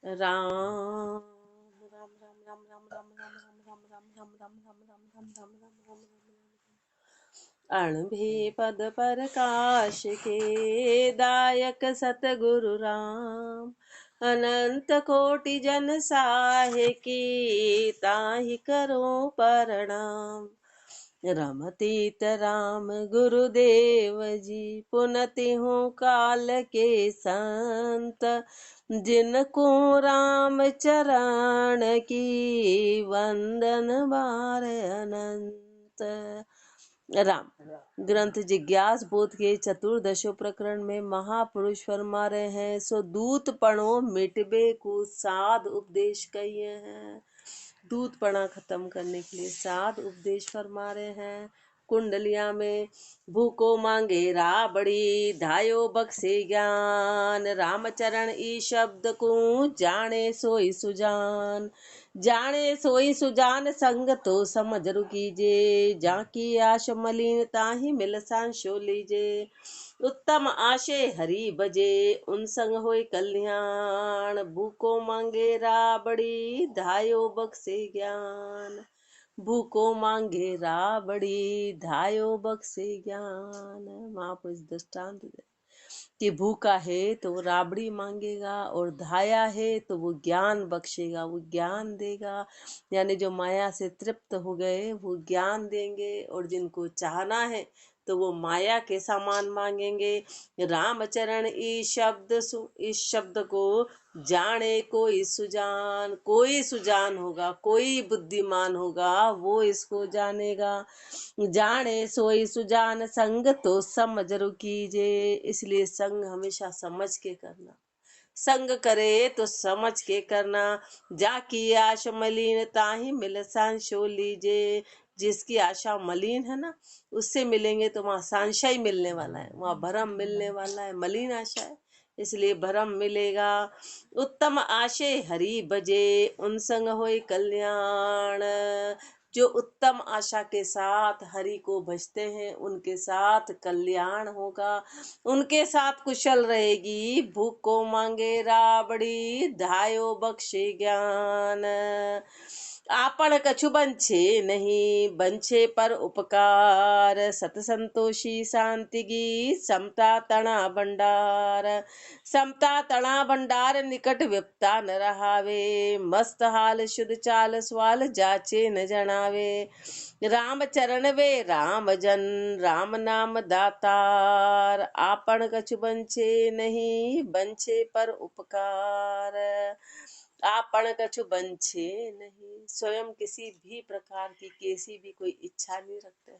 राम राम राम राम राम राम राम राम राम राम राम राम राम राम राम राम राम राम राम अणभे पद प्रकाश के दायक सतगुरु राम अनंत कोटि जन साहे की ताहि करो प्रणाम। रमतीत राम गुरुदेव जी पुनति हूँ काल के संत जिनको राम चरण की वंदन बार अनंत। राम ग्रंथ जिज्ञास बोध के चतुर्दशो प्रकरण में महापुरुष फरमा रहे हैं, सो दूत पणो मिटबे को साध उपदेश कहिए हैं। दूधपना खत्म करने के लिए साध उपदेश फरमा रहे हैं। कुंडलिया में भूको मांगे राबड़ी धायो बख्शे ज्ञान रामचरण ई शब्द को जाने सोई सुजान। जाने सोई सुजान संग तो समझ रुकीजे जाकी आश मलिन ताही मिल सांशो लीजे। उत्तम आशे हरि बजे उन संग होय कल्याण भूको मांगे राबड़ी धायो बख्शे ज्ञान। भूको मांगे राबड़ी धायो बख्शे ज्ञान। महापुरुष दृष्टांत दे कि भूखा है तो वो राबड़ी मांगेगा और धाया है तो वो ज्ञान बख्शेगा, वो ज्ञान देगा। यानी जो माया से तृप्त हो गए वो ज्ञान देंगे, और जिनको चाहना है तो वो माया के सामान मांगेंगे। रामचरण इस शब्द को जाने कोई सुजान होगा, कोई बुद्धिमान होगा वो इसको जानेगा। जाने सोई सुजान संग तो समझ रुकीजे। इसलिए संग हमेशा समझ के करना, संग करे तो समझ के करना। जाकी आश मलिन ताही मिल सांशो लीजे। जिसकी आशा मलिन है ना, उससे मिलेंगे तो वहां सांशा ही मिलने वाला है, वहां भरम मिलने वाला है। मलिन आशा है इसलिए भरम मिलेगा। उत्तम आशे हरि बजे उन संग होय कल्याण। जो उत्तम आशा के साथ हरि को भजते हैं उनके साथ कल्याण होगा, उनके साथ कुशल रहेगी। भूख को मांगे राबड़ी धायो बख्शे ज्ञान। आपन कछु बंछे नहीं बंछे पर उपकार सत संतोषी शांति की समता तना भंडार। समता तना भंडार निकट विपता न रहावे मस्त हाल शुद्ध चाल स्वाल जाचे न जनावे। राम चरण वे राम जन राम नाम दातार आपन कछु बंछे नहीं बंछे पर उपकार। आपन कछु बंछे नहीं, स्वयं किसी भी प्रकार की कैसी भी कोई इच्छा नहीं रखते हैं।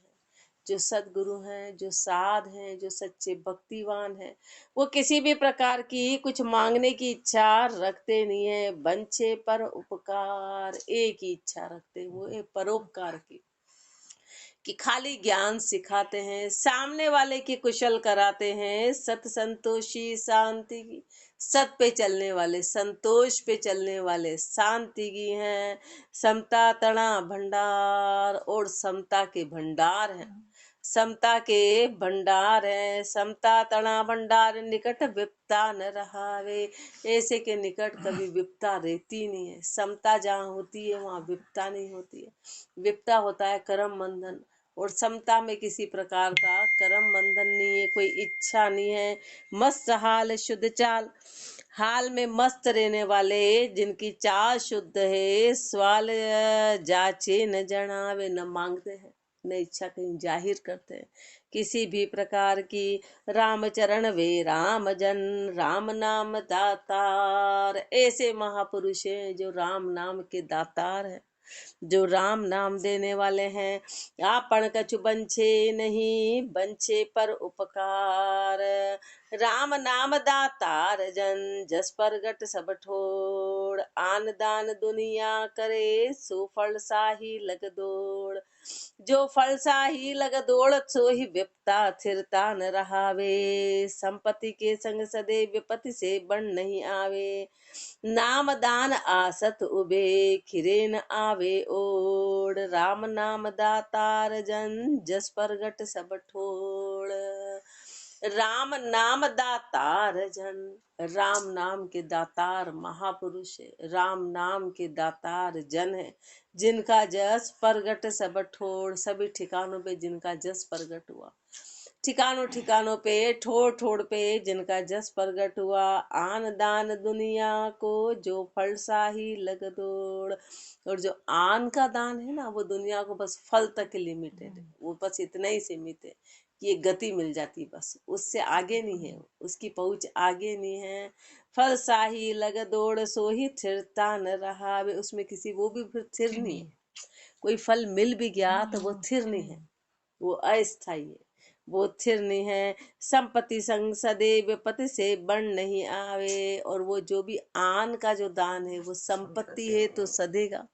जो सदगुरु हैं, जो साध हैं, जो सच्चे भक्तिवान हैं, वो किसी भी प्रकार की कुछ मांगने की इच्छा रखते नहीं है। बंछे पर उपकार, एक ही इच्छा रखते हैं, वो है परोपकार की, कि खाली ज्ञान सिखाते हैं, सामने वाले की कुशल कराते हैं। सत संतोषी शांति की, सत पे चलने वाले, संतोष पे चलने वाले शांति की हैं। समता तणा भंडार, और समता के भंडार हैं, समता के भंडार है। समता तणा भंडार निकट विपता न रहावे। ऐसे के निकट कभी विपता रहती नहीं है। समता जहाँ होती है वहाँ विपता नहीं होती है। विपता होता है कर्म बंधन, और समता में किसी प्रकार का कर्म बंधन नहीं है, कोई इच्छा नहीं है। मस्त हाल शुद्ध चाल, हाल में मस्त रहने वाले जिनकी चाल शुद्ध है। स्वाल जाचे न जनावे, न मांगते हैं न इच्छा कहीं जाहिर करते हैं किसी भी प्रकार की। रामचरण वे राम जन राम नाम दातार, ऐसे महापुरुष हैं जो राम नाम के दातार हैं, जो राम नाम देने वाले हैं। आपन कछु बंछे नहीं बंछे पर उपकार। राम नाम दातार जन जस पर गट सब ठोड़। आन दान दुनिया करे सो फल साही लग दौड़। जो फल साही लग दौड़ सो ही विपता थिरता न रहावे। संपत्ति के संग सदे विपत्ति से बन नहीं आवे। नाम दान आसत उबे खिरे न आवे ओड़। राम नाम दातार जन जस पर गट सब ठोड़। राम नाम दातार जन, राम नाम के दातार महापुरुष है, राम नाम के दातार जन है, जिनका जस प्रगट सब ठोड़, सभी ठिकानों पे जिनका जस प्रगट हुआ, ठिकानों ठिकानों पे ठोड़ ठोड़ पे जिनका जस प्रगट हुआ, आन दान दुनिया को जो फल साही लग दौड़। और जो आन का दान है ना, वो दुनिया को बस फल तक लिमिटेड है, वो बस इतना ही सीमित है कि ये गति मिल जाती, बस उससे आगे नहीं है, उसकी पहुंच आगे नहीं है। फल साही लग दौड़ सो ही थिरता न रहा, उसमें किसी वो भी फिर थिर नहीं है, कोई फल मिल भी गया तो वो थिर नहीं है, वो अस्थायी है, वो थिर नहीं है। संपत्ति संग सदैव विपत्ति से बन नहीं आवे, और वो जो भी आन का जो दान है वो संपत्ति है तो सधेगा,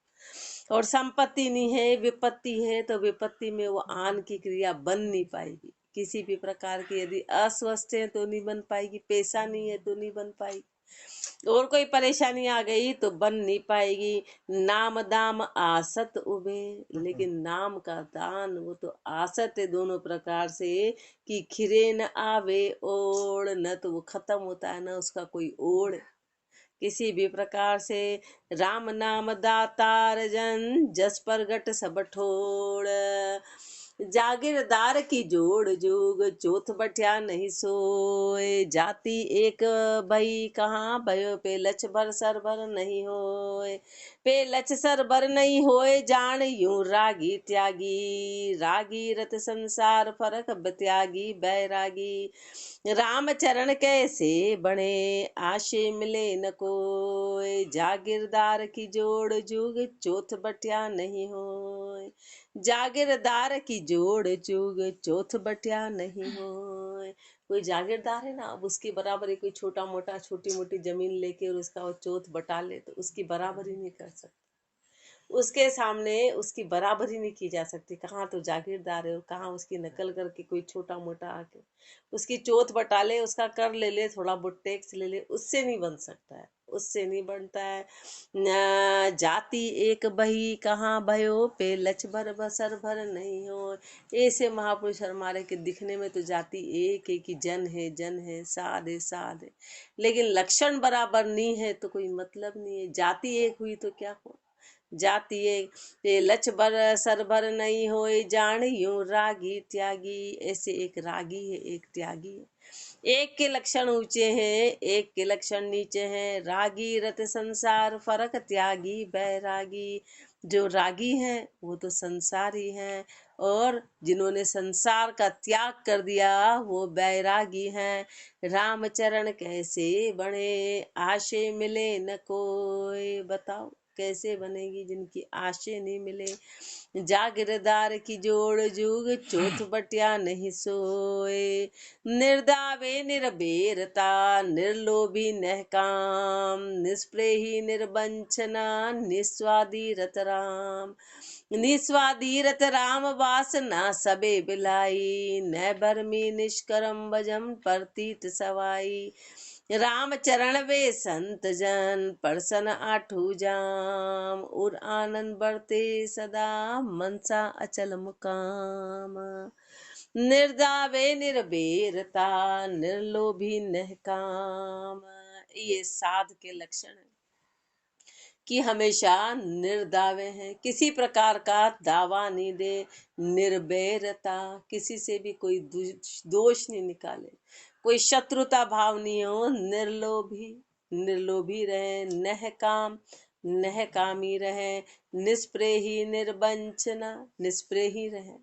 और संपत्ति नहीं है विपत्ति है तो विपत्ति में वो आन की क्रिया बन नहीं पाएगी, किसी भी प्रकार की। यदि अस्वस्थ है तो नहीं बन पाएगी, पैसा नहीं है तो नहीं बन पाएगी, और कोई परेशानी आ गई तो बन नहीं पाएगी। नाम दाम आसत उबे, लेकिन नाम का दान वो तो आसत है दोनों प्रकार से, कि खिरे न आवे ओढ़, न तो वो खत्म होता है न उसका कोई ओढ़ किसी भी प्रकार से। राम नाम दातार जन, जस प्रगट सब ठोड़, जागीरदार की जोड़ जुग, चौथ बटिया नहीं सोए, जाति एक भई कहाँ भयो, पे लछ भर सर भर नहीं होए, पे लछ सर भर नहीं होए, जान यूं रागी त्यागी, रागी रत संसार फरक त्यागी बैरागी, राम चरण कैसे बने आशे मिले न कोय, जागीरदार की जोड़ जुग, चौथ बटिया नहीं होए, जागीरदार की जोड़ जुग, चौथ बटिया नहीं होए। कोई जागीरदार है ना, अब उसकी बराबरी कोई छोटा मोटा छोटी मोटी जमीन लेके और उसका वो चौथ बटा ले तो उसकी बराबरी नहीं कर सकता, उसके सामने उसकी बराबरी नहीं की जा सकती। कहाँ तो जागीरदार है और कहाँ उसकी नकल करके कोई छोटा मोटा आके उसकी चौथ बटा ले, उसका कर ले थोड़ा बहुत टैक्स ले ले, उससे नहीं बन सकता है, उससे नहीं बनता है। जाति एक बही कहाँ भयो, पे लच भर बसर भर नहीं हो। ऐसे महापुरुष हमारे के दिखने में तो जाति एक है कि जन है साध है साध है, लेकिन लक्षण बराबर नहीं है तो कोई मतलब नहीं है। जाति एक हुई तो क्या हो, जाति एक लच बर सर भर नहीं होए, जान यूं रागी त्यागी, ऐसे एक रागी है एक त्यागी है, एक के लक्षण ऊंचे हैं एक के लक्षण नीचे हैं। रागी रत संसार फरक त्यागी बैरागी, जो रागी हैं वो तो संसारी हैं, और जिन्होंने संसार का त्याग कर दिया वो बैरागी हैं। रामचरण कैसे बने आशे मिले न कोई, बताओ कैसे बनेगी जिनकी आशे नहीं मिले। जागीरदार की जोड़ जुग, चौथ बटिया नहीं सोए, निर्दावे निर्बेरता निर्लोभी नहकाम, निस्प्रेही निर्वंचना निस्वादी रत राम, निस्वादी रत राम वासना सबे बिलाई, न भरमी निष्करम भजम परतीत सवाई, राम चरण वे संत जन परसन आठू जाम, और आनंद बढ़ते सदा मनसा अचल मुकाम, निर्दावे निर्बेरता निर्लोभी नहकाम। ये साध के लक्षण है कि हमेशा निर्दावे हैं, किसी प्रकार का दावा नहीं दे, निर्भयता किसी से भी कोई दोष नहीं निकाले, कोई शत्रुता भाव नहीं हो, निर्लोभी निर्लोभी रहे, नहकामी रहे, निष्प्रेही निर्वंचना निष्प्रेही रहे,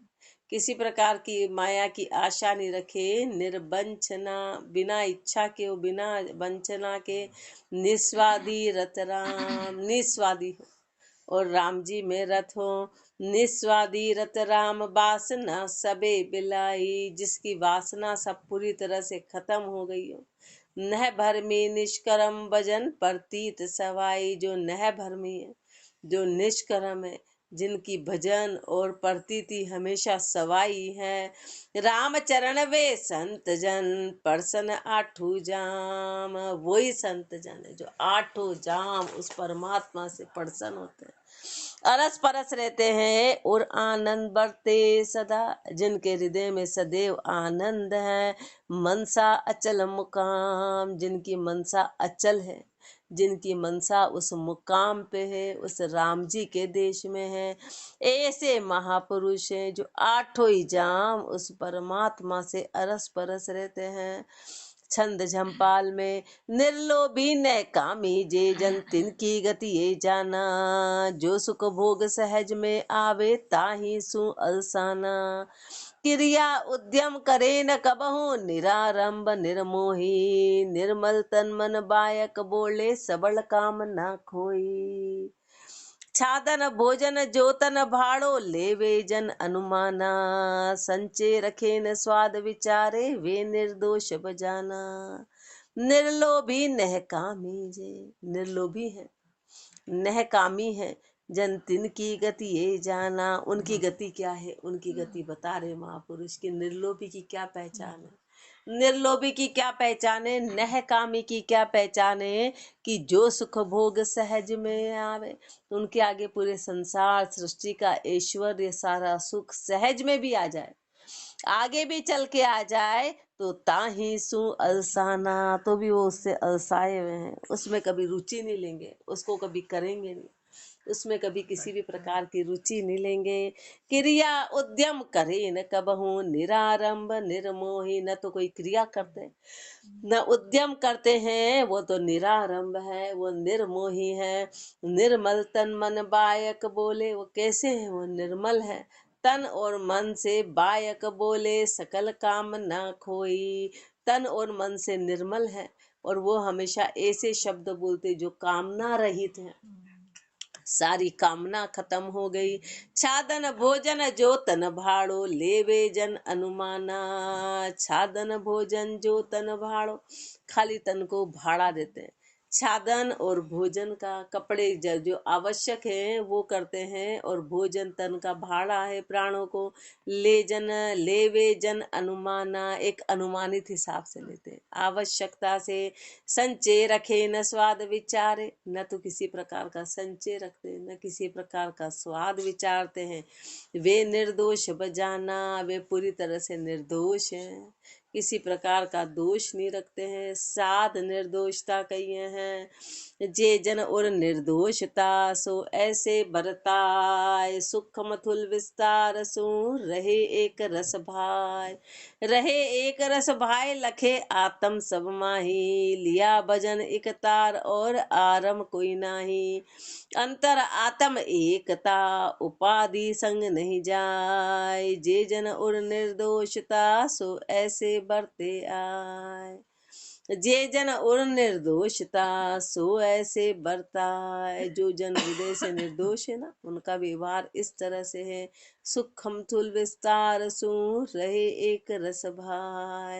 किसी प्रकार की माया की आशा नहीं रखे, निर्वंचना बिना इच्छा के हो बिना वंचना के, निस्वादी रत राम निस्वादी हो और राम जी में रत हो, निस्वादी रत राम वासना सबे बिलाई, जिसकी वासना सब पूरी तरह से खत्म हो गई हो, नह भरमी निष्कर्म भजन प्रतीत सवाई, जो नह भरमी है जो निष्कर्म है जिनकी भजन और प्रतीति हमेशा सवाई है। राम चरण वे संत जन, परसन आठू जाम। वही संत जन है जो आठों जाम उस परमात्मा से प्रसन्न होते हैं, अरस परस रहते हैं और आनंद बरते सदा, जिनके हृदय में सदैव आनंद है। मनसा अचल मुकाम, जिनकी मनसा अचल है, जिनकी मनसा उस मुकाम पे है, उस राम जी के देश में है। ऐसे महापुरुष हैं जो आठों ही जाम उस परमात्मा से अरस परस रहते हैं। छंद झंपाल में निर्लोभी न कामी, जे जन तिनकी गति ये जाना। जो सुख भोग सहज में आवे, ताही सु अलसाना। क्रिया उद्यम करे न कबहु, निरारंभ निर्मोही। निर्मल तन मन बायक बोले, सबल काम न खोई। छादन भोजन जोतन भाड़ो, लेवे जन अनुमाना। संचे रखे न स्वाद विचारे, वे निर्दोष बजाना। निर्लोभी नह कामी जे, निर्लोभी है, नह कामी है, जन तिन की गति ये जाना। उनकी गति क्या है, उनकी गति बता रहे महापुरुष की। निर्लोभी की क्या पहचान है, निर्लोभी की क्या पहचान है, नह कामी की क्या पहचान है, कि जो सुख भोग सहज में आवे। उनके आगे पूरे संसार सृष्टि का ऐश्वर्य सारा सुख सहज में भी आ जाए, आगे भी चल के आ जाए, तो ताही सु अलसाना, तो भी वो उससे अलसाए हुए हैं, उसमें कभी रुचि नहीं लेंगे, उसको कभी करेंगे नहीं, उसमें कभी किसी भी प्रकार की रुचि नहीं लेंगे। क्रिया उद्यम करे न कबहू, निरारंभ निर्मोही। न तो कोई क्रिया करते न उद्यम करते हैं, वो तो निरारंभ है, वो निर्मोही है। निर्मल तन मन बायक बोले, वो कैसे है, वो निर्मल है, तन और मन से बायक बोले, सकल काम न खोई। तन और मन से निर्मल है, और वो हमेशा ऐसे शब्द बोलते जो कामना रहित हैं, सारी कामना खत्म हो गई। छादन भोजन जो तन भाड़ो, लेवे जन अनुमाना। छादन भोजन जो तन भाड़ो, खाली तन को भाड़ा देते हैं। छादन और भोजन का, कपड़े जो आवश्यक है वो करते हैं, और भोजन तन का भाड़ा है प्राणों को। लेवे जन अनुमाना, एक अनुमानित हिसाब से लेते हैं, आवश्यकता से। संचय रखे न स्वाद विचारे, न तो किसी प्रकार का संचय रखते, न किसी प्रकार का स्वाद विचारते हैं। वे निर्दोष बजाना, वे पूरी तरह से निर्दोष हैं, किसी प्रकार का दोष नहीं रखते हैं। साध निर्दोषता कहिए हैं। जे जन और निर्दोषता, सो ऐसे बरताय। सुख मथुल विस्तार सु, रहे एक रस भाई। रहे एक रस भाई, लखे आत्म सब माही। लिया भजन एक तार, और आरम कोई नाही। अंतर आत्म एकता, उपाधि संग नहीं जाय। जे जन और निर्दोषता, सो ऐसे बरते आय। जे जन और निर्दोषता, सो ऐसे बरताए। जो जन हृदय से निर्दोष है ना, उनका व्यवहार इस तरह से है। सूक्ष्म थूल विस्तार सु, रहे एक रस भाई।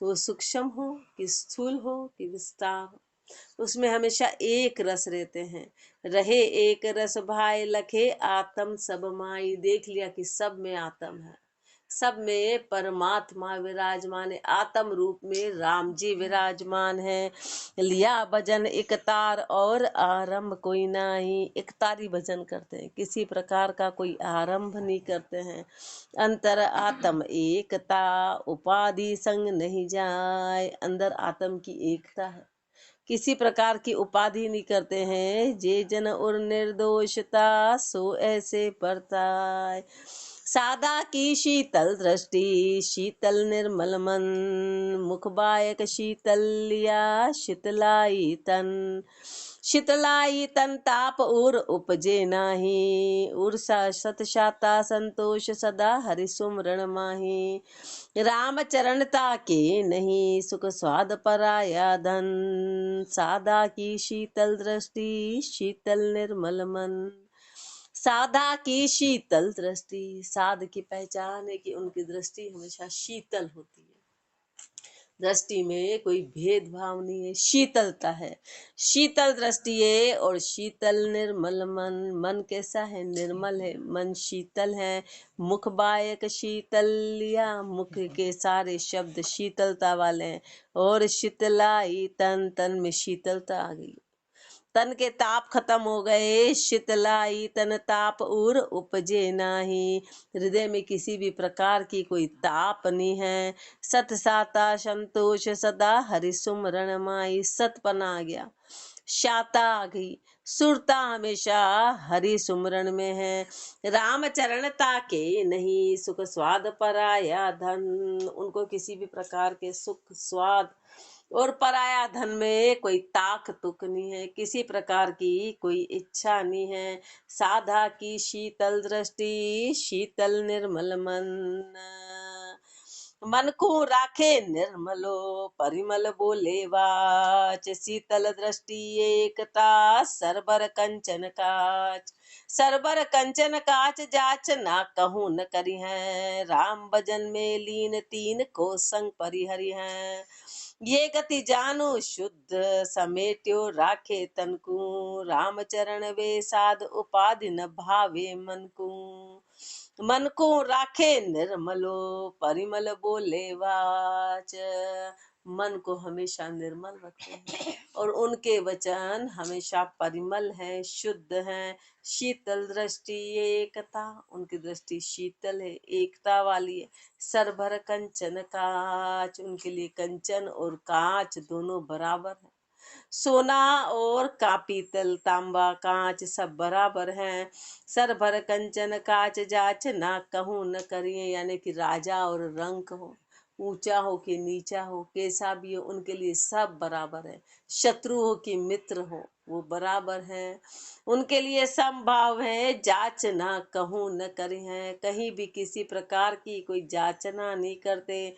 वो सूक्ष्म हो कि स्थूल हो कि विस्तार हो, उसमें हमेशा एक रस रहते हैं। रहे एक रस भाई, लखे आत्म सब माई। देख लिया कि सब में आत्म है, सब में परमात्मा विराजमान है, आत्म रूप में राम जी विराजमान है। लिया भजन एक तार, और आरंभ कोई नहीं। एक तारी भजन करते हैं, किसी प्रकार का कोई आरंभ नहीं करते हैं। अंतर आत्म एकता, उपाधि संग नहीं जाए। अंदर आत्म की एकता है, किसी प्रकार की उपाधि नहीं करते हैं। जे जन और निर्दोषता, सो ऐसे परताय। सादा की शीतल दृष्टि, शीतल निर्मल मन। मुख बायक शीतल लिया, शीतलाई तन। शीतलाई तन ताप उर उपजे नाही। उर्सा सत शाता संतोष, सदा हरि सुमरण माही। राम चरणता के नहीं, सुख स्वाद पराया धन। सादा की शीतल दृष्टि, शीतल निर्मल मन। साधा की शीतल दृष्टि, साध की पहचान है कि उनकी दृष्टि हमेशा शीतल होती है, दृष्टि में कोई भेदभाव नहीं है, शीतलता है, शीतल दृष्टि है। और शीतल निर्मल मन, मन कैसा है? निर्मल है, मन शीतल है। मुख बायक शीतल लिया, मुख के सारे शब्द शीतलता वाले हैं। और शीतलाई तन, तन में शीतलता आ गई, तन के ताप खत्म हो गए। शीतलाई तन ताप उर उपजे नाही, हृदय में किसी भी प्रकार की कोई ताप नहीं है। सत साता संतोष सदा हरि सुमरण माई, सतपना आ गया, शाता आ गई, सुरता हमेशा हरि सुमरण में है। राम चरण ताके नहीं, सुख स्वाद पराया धन, उनको किसी भी प्रकार के सुख स्वाद और पराया धन में कोई ताक तुक नहीं है, किसी प्रकार की कोई इच्छा नहीं है। साधा की शीतल दृष्टि, शीतल निर्मल मन, मन को राखे निर्मलो परिमल बोले वाच। शीतल दृष्टि एकता सरबर कंचन काच, सरबर कंचन काच जाच ना कहूँ न करी है। राम भजन में लीन तीन को संग परिहरि है। ये गति जानो शुद्ध समेट्यो राखे तन को, राम चरण वे साध उपाधि न भावे मन को। मन को राखे निर्मलो परिमल बोले वाच, मन को हमेशा निर्मल रखते हैं और उनके वचन हमेशा परिमल है, शुद्ध है। शीतल दृष्टि एकता, उनकी दृष्टि शीतल है, एकता वाली है। सरभर कंचन काच, उनके लिए कंचन और कांच दोनों बराबर है। सोना और का पीतल तांबा कांच सब बराबर हैं। सर भर कंचन काच जाच ना कहूँ न करिए, यानी कि राजा और रंक हो, ऊंचा हो कि नीचा हो, कैसा भी हो, उनके लिए सब बराबर है। शत्रु हो कि मित्र हो, वो बराबर है, उनके लिए समभाव है। जाच ना कहूँ न करी है, कहीं भी किसी प्रकार की कोई जाचना नहीं करते।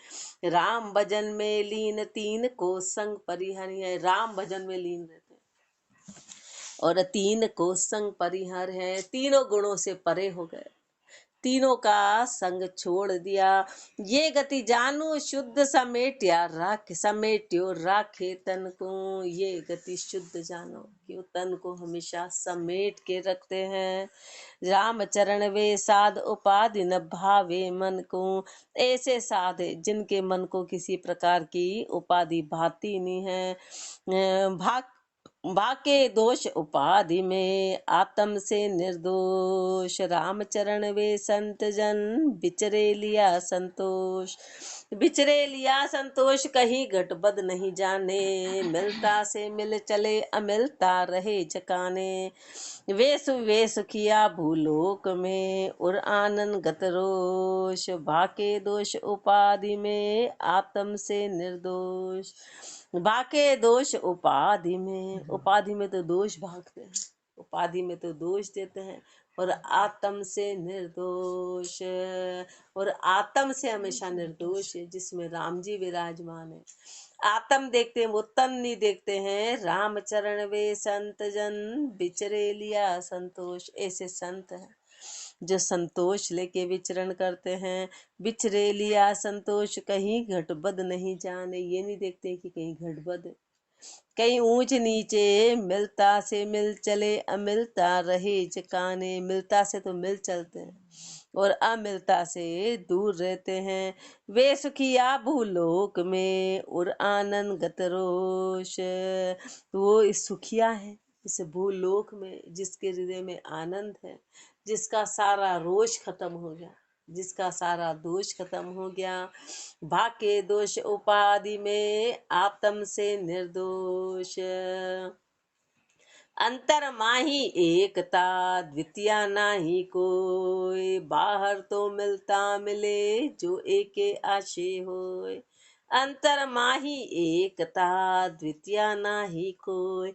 राम भजन में लीन तीन को संग परिहरि है, राम भजन में लीन रहते हैं और तीन को संग परिहर है, तीनों गुणों से परे हो गए, तीनों का संग छोड़ दिया। ये गति जानो शुद्ध समेट्या राख, समेट्यो राखे तन को, ये गति शुद्ध जानो कि तन को हमेशा समेट के रखते हैं। राम चरण वे साध उपाधि न भावे मन को, ऐसे साध जिनके मन को किसी प्रकार की उपाधि भाती नहीं है। भाके दोष उपाधि में आत्म से निर्दोष, रामचरण वे संत जन बिचरे लिया संतोष, बिचरे लिया संतोष, कहीं घटबद नहीं जाने। मिलता से मिल चले अमिलता रहे जकाने, वे सुखिया भूलोक में उर आनंद गत रोष। भाके दोष उपाधि में आत्म से निर्दोष, भाके दोष उपाधि में, उपाधि में तो दोष भागते हैं, उपाधि में तो दोष देते हैं। और आत्म से निर्दोष, और आत्म से हमेशा निर्दोष है, जिसमें राम जी विराजमान है। आत्म देखते हैं, वो तन नहीं देखते हैं। राम चरण वे संत जन बिचरे लिया संतोष, ऐसे संत हैं जो संतोष लेके विचरण करते हैं। बिछरे लिया संतोष, कहीं घटबद नहीं जाने, ये नहीं देखते कि कहीं घटबद, कहीं ऊंच नीचे। मिलता से मिल चले अमिलता रहे जकाने, मिलता से तो मिल चलते हैं और अमिलता से दूर रहते हैं। वे सुखिया भूलोक में और आनंद गत रोष, वो इस सुखिया है इस भूलोक में, जिसके हृदय में आनंद है, जिसका सारा रोष खत्म हो गया, जिसका सारा दोष खत्म हो गया। भाके दोष उपाधि में आत्म से निर्दोष, अंतर माही एकता द्वितीया नाही कोई। बाहर तो मिलता मिले जो एके आशे होय, अंतर माही एकता द्वितीया नाही कोई।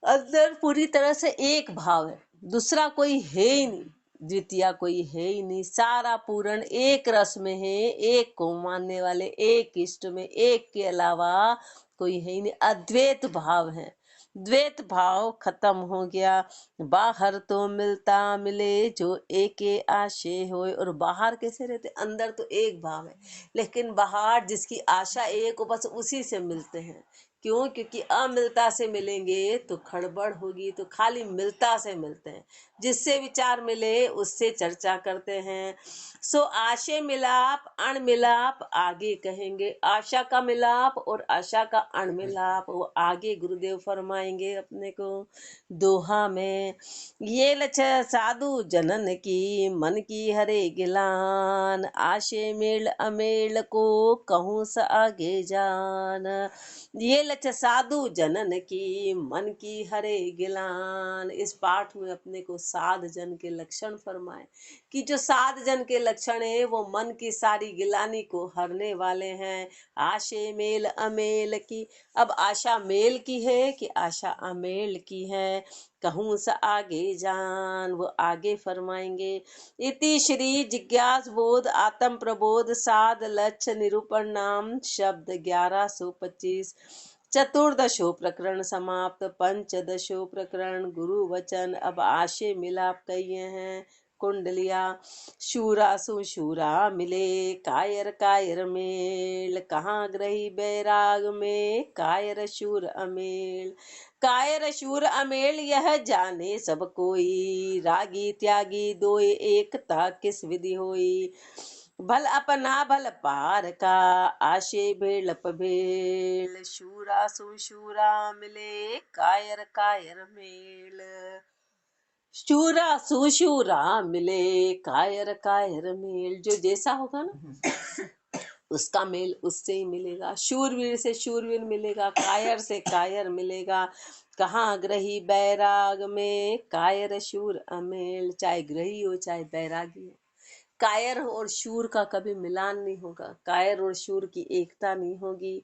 अंदर पूरी तरह से एक भाव है, दूसरा कोई है ही नहीं, द्वितीय कोई है ही नहीं। सारा पूर्ण एक रस में है, एक को मानने वाले, एक इष्ट में, एक के अलावा कोई है ही नहीं। अद्वैत भाव है, द्वैत भाव खत्म हो गया। बाहर तो मिलता मिले जो एक आशे होए। और बाहर कैसे रहते, अंदर तो एक भाव है, लेकिन बाहर जिसकी आशा एक हो बस उसी से मिलते हैं। क्यों? क्योंकि अमिलता से मिलेंगे तो खड़बड़ होगी, तो खाली मिलता से मिलते हैं। जिससे विचार मिले उससे चर्चा करते हैं। सो आशे मिलाप अण मिलाप आगे कहेंगे। आशा का मिलाप और आशा का अण मिलाप वो आगे गुरुदेव फरमाएंगे अपने को दोहा में। ये लछ साधु जनन की मन की हरे गिलान, आशे मेल अमेल को कहूँ स आगे जान। ये लछ साधु जनन की मन की हरे गिलान। इस पाठ में अपने को साध जन के लक्षण फरमाए कि जो साध जन के लक्षण है वो मन की सारी गिलानी को हरने वाले हैं। आशे मेल अमेल की, अब आशा मेल की है कि आशा अमेल की है, कहूँ स आगे जान, वो आगे फरमाएंगे। इति श्री जिज्ञास बोध आत्म प्रबोध साध लक्ष्य निरूपण नाम शब्द 1125 चतुर्दशो प्रकरण समाप्त। पंचदशो प्रकरण गुरु वचन। अब आशे मिलाप कहिए हैं कुंडलिया। शूरा सुशूरा मिले कायर कायर मेल, कहाँ ग्रही बैराग में कायर शूर अमेल। कायर शूर अमेल यह जाने सब कोई, रागी त्यागी दोय एकता किस विधि होई। भल अपना भल पार का आशे भेड़प भेल, शूरा सुशूरा मिले कायर कायर मेल। शूरा सुशूरा मिले कायर कायर मेल। जो जैसा होगा ना उसका मेल उससे ही मिलेगा। शूरवीर से शूरवीर मिलेगा, कायर से कायर मिलेगा। कहाँ ग्रही बैराग में कायर शूर अमेल। चाहे ग्रही हो चाहे बैरागी हो, कायर और शूर का कभी मिलान नहीं होगा, कायर और शूर की एकता नहीं होगी।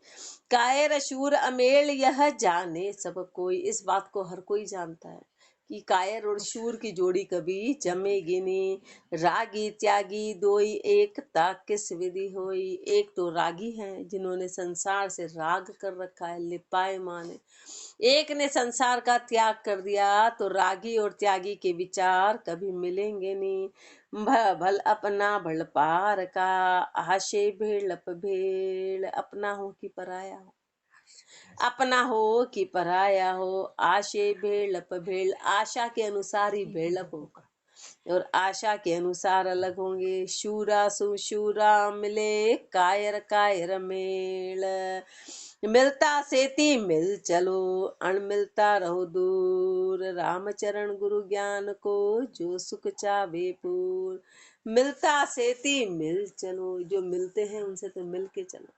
कायर शूर अमेल यह जाने सब कोई। इस बात को हर कोई जानता है कि कायर और शूर की जोड़ी कभी जमेगी नहीं। रागी त्यागी दोई एकता किस विधि होई। एक तो रागी हैं जिन्होंने संसार से राग कर रखा है, लिपायमान है। एक ने संसार का त्याग कर दिया, तो रागी और त्यागी के विचार कभी मिलेंगे नहीं। भल अपना भल पार का आशे भेड़प भेड़। अपना हो कि पराया हो, अपना हो कि पराया हो, आशे भेड़प भेड़। आशा के अनुसार ही भेड़प होगा और आशा के अनुसार अलग होंगे। शूरा सुशूरा मिले कायर कायर मेल, मिलता सेती मिल चलो अण मिलता रहो दूर। रामचरण गुरु ज्ञान को जो सुख चावे पूर। मिलता सेती मिल चलो, जो मिलते हैं उनसे तो मिल के चलो।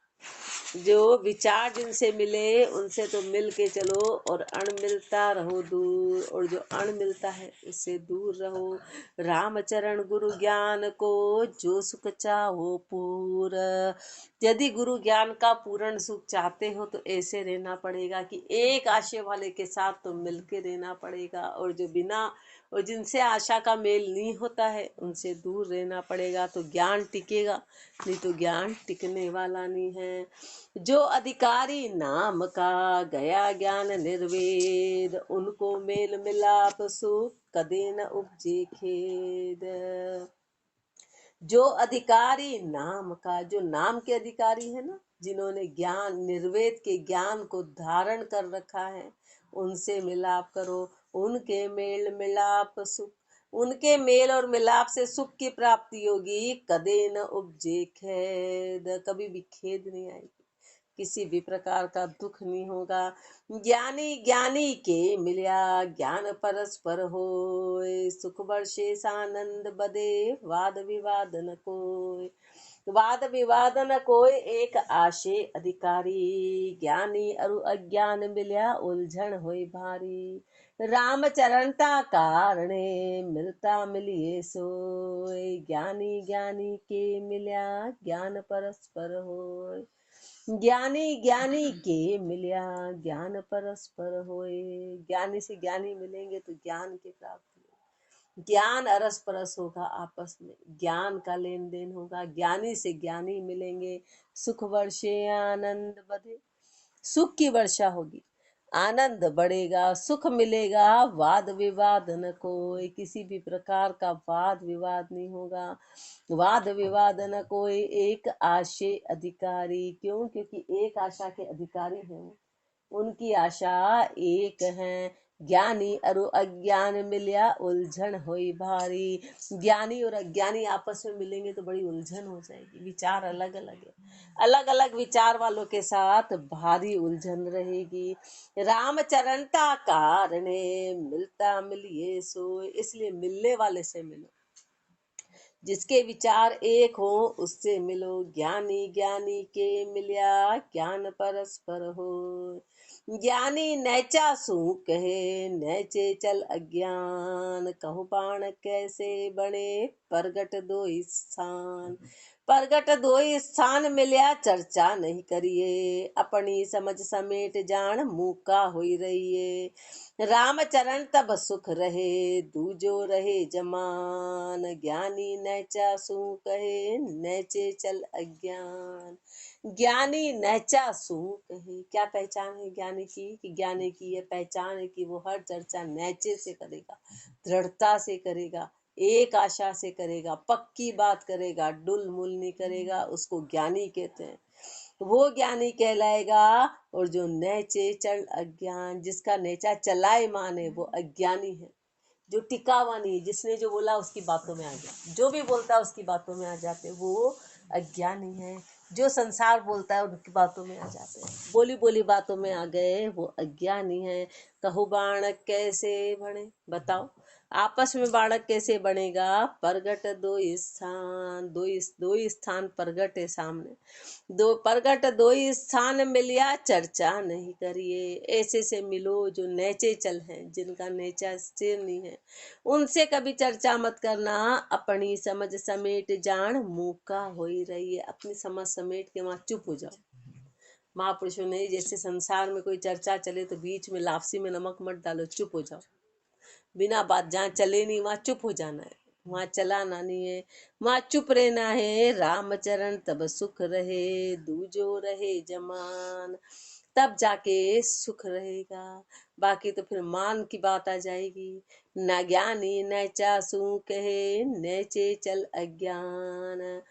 जो विचार जिनसे मिले उनसे तो मिल के चलो, और अण मिलता रहो दूर, और जो अण मिलता है उससे दूर रहो। रामचरण गुरु ज्ञान को जो सुख चाहो पूर। यदि गुरु ज्ञान का पूर्ण सुख चाहते हो तो ऐसे रहना पड़ेगा कि एक आशय वाले के साथ तो मिल के रहना पड़ेगा, और जो बिना और जिनसे आशा का मेल नहीं होता है उनसे दूर रहना पड़ेगा, तो ज्ञान टिकेगा, नहीं तो ज्ञान टिकने वाला नहीं है। जो अधिकारी नाम का गया ज्ञान निर्वेद, उनको मेल मिलाप सुख कदे न उपजे खेद। जो अधिकारी नाम का, जो नाम के अधिकारी है ना, जिन्होंने ज्ञान निर्वेद के ज्ञान को धारण कर रखा है, उनसे मिलाप करो। उनके मेल मिलाप सुख, उनके मेल और मिलाप से सुख की प्राप्ति होगी। कदे न उपजे खेद, कभी भी खेद नहीं आएगी, किसी भी प्रकार का दुख नहीं होगा। ज्ञानी ज्ञानी के मिल्या ज्ञान परस्पर होय, सुख वर्षेस आनंद बदे वाद विवाद न कोय। वाद विवाद न कोय एक आशे अधिकारी, ज्ञानी अरु अज्ञान मिल्या उलझन होय भारी। राम चरणता कारणे मिलता मिलिए सोय, ज्ञानी ज्ञानी के मिल्या ज्ञान परस्पर होय। ज्ञानी ज्ञानी के मिल्या ज्ञान परस्पर होए। ज्ञानी से ज्ञानी मिलेंगे तो ज्ञान की प्राप्ति होगी। ज्ञान अरस परस होगा, आपस में ज्ञान का लेन देन होगा। ज्ञानी से ज्ञानी मिलेंगे, सुख वर्षे आनंद बधे, सुख की वर्षा होगी। आनंद बढ़ेगा, सुख मिलेगा, वाद विवाद न कोई, किसी भी प्रकार का वाद विवाद नहीं होगा, वाद विवाद न कोई, एक आशे अधिकारी, क्यों? क्योंकि एक आशा के अधिकारी हैं, उनकी आशा एक है। ज्ञानी और अज्ञान मिलिया उलझन होई भारी, ज्ञानी और अज्ञानी आपस में मिलेंगे तो बड़ी उलझन हो जाएगी, विचार अलग अलग है, अलग अलग विचार वालों के साथ भारी उलझन रहेगी। रामचरण का कारणे मिलता मिलिए सोय, इसलिए मिलने वाले से मिलो, जिसके विचार एक हो उससे मिलो, ज्ञानी ज्ञानी के मिलिया ज्ञान परस्पर हो। ज्ञानी नैचा सू कहे नैचे चल अज्ञान, कहु बाण कैसे बने प्रगट दो स्थान, प्रगट दो स्थान मिलिया चर्चा नहीं करिए, अपनी समझ समेट जान मूका होई रहिए। रामचरण तब सुख रहे दूजो रहे जमान, ज्ञानी नैचा सू कहे नैचे चल अज्ञान। ज्ञानी नैचा सू कहे, क्या पहचान है ज्ञानी की? कि ज्ञानी की ये पहचान है कि वो हर चर्चा नैचे से करेगा, दृढ़ता से करेगा, एक आशा से करेगा, पक्की बात करेगा, डुल मुल नहीं करेगा, उसको ज्ञानी कहते हैं, वो ज्ञानी कहलाएगा। और जो नैचे चल अज्ञान, जिसका नेचा चलाए माने, वो अज्ञानी है, जो टिका हुआ नहीं, जिसने जो बोला उसकी बातों में आ गया, जो भी बोलता है उसकी बातों में आ जाते, वो अज्ञानी है। जो संसार बोलता है उनकी बातों में आ जाते हैं, बोली बोली बातों में आ गए, वो अज्ञानी है। कहु बाण कैसे बने, बताओ आपस में बाणक कैसे बनेगा? प्रगट दो स्थान, दो स्थान प्रगट है सामने, दो प्रगट दो स्थान मिलिया चर्चा नहीं करिए। ऐसे से मिलो जो नैचे चल हैं, जिनका नेचा स्थिर नहीं है, उनसे कभी चर्चा मत करना। अपनी समझ समेट जान मूका हो ही रही है, अपनी समझ समेट के वहां चुप हो जाओ। महापुरुषों ने जैसे संसार में कोई चर्चा चले तो बीच में लापसी में नमक मत डालो, चुप हो जाओ, बिना बात, जहाँ चले नहीं वहां चुप हो जाना है, वहां चलाना नहीं है, वहां चुप रहना है। रामचरण तब सुख रहे दूजो रहे जमान, तब जाके सुख रहेगा, बाकी तो फिर मान की बात आ जाएगी। न ज्ञानी न चासू कहे नैचे चल अज्ञान,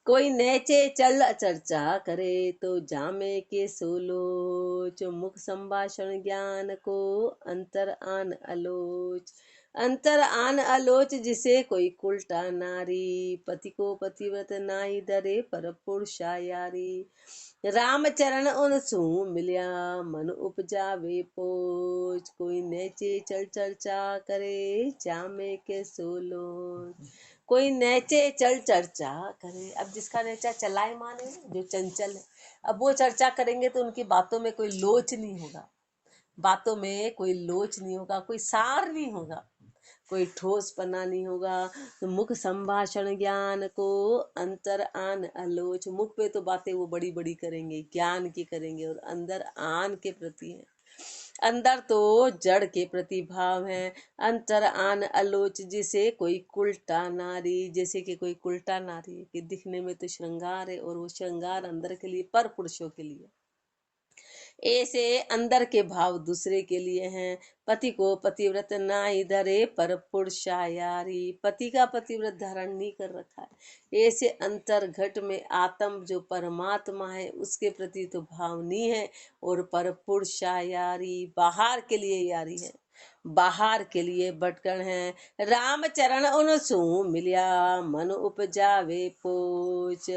कोई नैचे चल चर्चा करे तो जामे के सोलोच, मुख संभाषण ज्ञान को अंतर आन अलोच, अंतर आन अलोच जिसे कोई उल्टा नारी, पति को पतिव्रत नाई दरे पर पुरुषा यारी। रामचरण उन सू मिलिया मन उपजावे पोच, कोई नैचे चल चर्चा करे जामे के सोलोच, कोई नैचे चल चर्चा करे। अब जिसका नेचा चलाए माने, जो चंचल है, अब वो चर्चा करेंगे तो उनकी बातों में कोई लोच नहीं होगा, बातों में कोई लोच नहीं होगा, कोई सार नहीं होगा, कोई ठोस पना नहीं होगा। तो मुख संभाषण ज्ञान को अंतर आन अलोच, मुख पे तो बातें वो बड़ी बड़ी करेंगे, ज्ञान की करेंगे, और अंदर आन के प्रति है, अंदर तो जड़ के प्रति भाव है। अंतर आन अलोच जिसे कोई कुल्टा नारी, जैसे कि कोई कुल्टा नारी कि दिखने में तो श्रृंगार है, और वो श्रृंगार अंदर के लिए, पर पुरुषों के लिए, ऐसे अंदर के भाव दूसरे के लिए हैं। पति को पतिव्रत नाई धरे पर पुरुषायारी, पति का पतिव्रत धारण नहीं कर रखा है, ऐसे अंतर घट में आत्म जो परमात्मा है उसके प्रति तो भाव नहीं है, और पर पुरुषायारी बाहर के लिए यारी है, बाहर के लिए भटकन है। रामचरण उन सू मिलिया मन उपजावे पोच,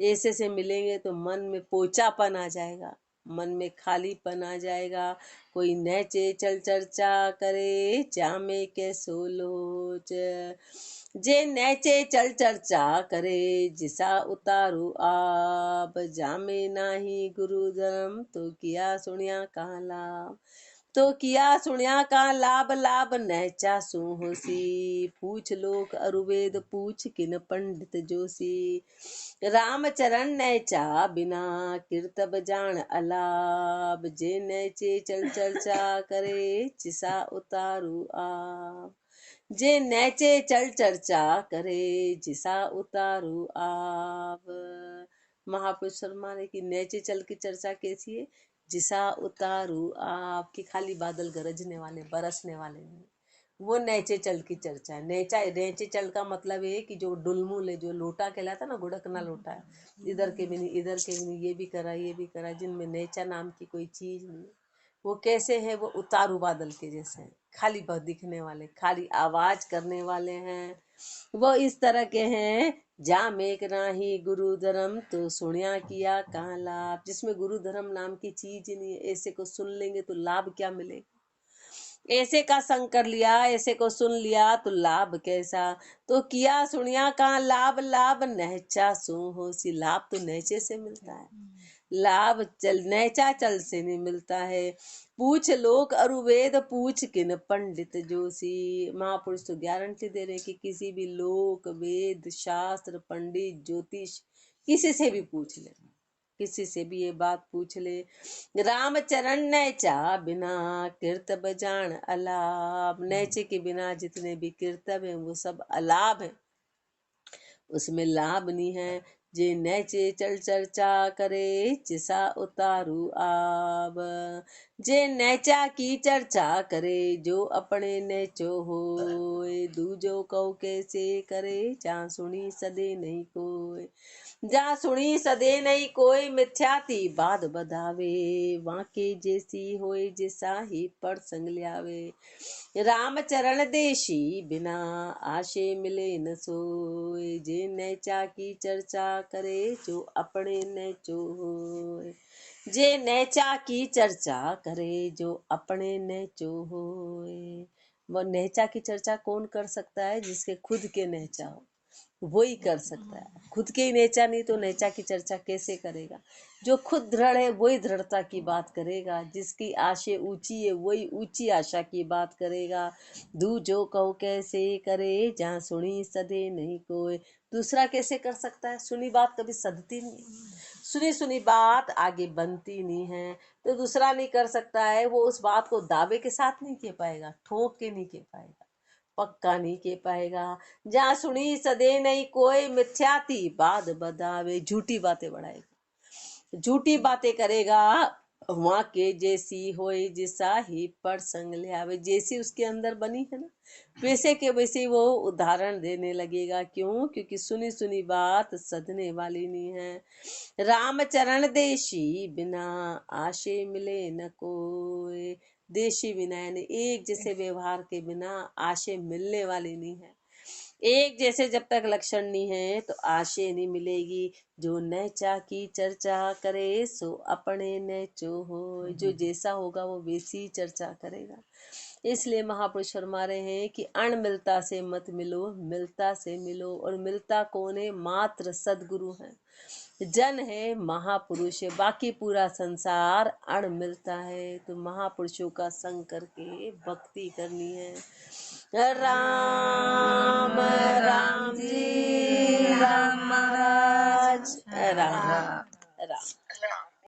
ऐसे से मिलेंगे तो मन में पोचापन आ जाएगा, मन में खालीपन आ जाएगा। कोई नैचे चल चर्चा करे जामे के सोलोच, जे नैचे चल चर्चा करे जिसा उतारू आप, जामे नाही गुरु धर्म तो किया सुनिया कहाँ लाभ, तो किया सुनिया का लाभ, लाभ नैचा सुहोसी, पूछ लोक अरुवेद पूछ किन पंडित जोशी। रामचरण नैचा बिना कीर्तब जान अलाप, जे नैचे चल चर्चा करे चिसा उतारू आप, जे नैचे चल चर्चा करे जिसा उतारू आप। महापुरुष फरमाने की नैचे चल की चर्चा कैसी है? जिसा उतारू आपकी, खाली बादल गरजने वाले बरसने वाले नहीं। वो नैचे चल की चर्चा है। नैचे चल का मतलब ये कि जो डुलमुल है, जो लोटा कहलाता ना, गुड़कना लोटा है, इधर के भी नहीं इधर के भी नहीं, ये भी करा जिनमें नेचा नाम की कोई चीज नहीं। वो कैसे है? वो उतारू बादल के जैसे हैं, खाली बस दिखने वाले, खाली आवाज करने वाले हैं। वो इस तरह के हैं, जा मेक नाही गुरु धर्म तो सुनिया किया कहाँ लाभ, जिसमें गुरु धर्म नाम की चीज ही नहीं है। ऐसे को सुन लेंगे तो लाभ क्या मिलेगा? ऐसे का संग कर लिया, ऐसे को सुन लिया तो लाभ कैसा? तो किया सुनिया का लाभ, लाभ नहचा सो हो सी, लाभ तो नहचे से मिलता है, लाभ चल नैचा चल से नहीं मिलता है। पूछ लोक अरुवेद पूछ किन पंडित जोशी, महापुरुष तो गारंटी दे रहे कि किसी भी लोक वेद शास्त्र पंडित ज्योतिष किसी से भी पूछ ले, किसी से भी ये बात पूछ ले। राम चरण नैचा बिना कीर्तब जान अलाभ, नैचे के बिना जितने भी कीर्तब है वो सब अलाभ है, उसमें लाभ नहीं है। जे नैचे चल चर्चा करे जिसा उतारू आब, जे नैचा की चर्चा करे जो अपने नैचो होए, दूजो कौ कैसे करे जा सुनी सदे नहीं कोई, जा सुनी सदे नहीं कोई, मिथ्याती बात बधावे, वाके जैसी होए जैसा ही पर संग ल्यावे। राम चरण देशी बिना आशे मिले न सोए, जे नैचा की चर्चा करे जो अपने नैचो होए, जे नैचा की चर्चा करे जो अपने नैचो होए। वो नैचा की चर्चा कौन कर सकता है? जिसके खुद के नैचा हो, वो ही कर सकता है। खुद के ही नेचा नहीं तो नेचा की चर्चा कैसे करेगा? जो खुद दृढ़ है वही दृढ़ता की बात करेगा, जिसकी आशा ऊंची है वही ऊंची आशा की बात करेगा। दू जो कहो कैसे करे जहाँ सुनी सदे नहीं कोई, दूसरा कैसे कर सकता है? सुनी बात कभी सदती नहीं, सुनी सुनी बात आगे बनती नहीं है, तो दूसरा नहीं कर सकता है। वो उस बात को दावे के साथ नहीं कह पाएगा, ठोक के नहीं कह पाएगा, पक्का नहीं कह पाएगा। जहाँ सुनी सदे नहीं कोई, मिथ्याती बात बदावे, झूठी बातें बढ़ाएगा, झूठी बातें करेगा। वहाँ के जैसी होए जिसा ही पर संग ले आवे, जैसी उसके अंदर बनी है ना वैसे के वैसे वो उदाहरण देने लगेगा। क्यों? क्योंकि सुनी सुनी बात सदने वाली नहीं है। राम चरण देशी बिना आशे मिले न कोई, देशी बिना यानी एक जैसे व्यवहार के बिना आशे मिलने वाली नहीं है। एक जैसे जब तक लक्षण नहीं है तो आशय नहीं मिलेगी। जो नैचा की चर्चा करे सो अपने नैचो हो, जो जैसा होगा वो वैसी चर्चा करेगा। इसलिए महापुरुष फरमा रहे हैं कि अण मिलता से मत मिलो, मिलता से मिलो। और मिलता कौन है? मात्र सदगुरु है, जन है, महापुरुष है। बाकी पूरा संसार अण मिलता है। तो महापुरुषों का संग करके भक्ति करनी है। राम राम जी, राम महाराज राम।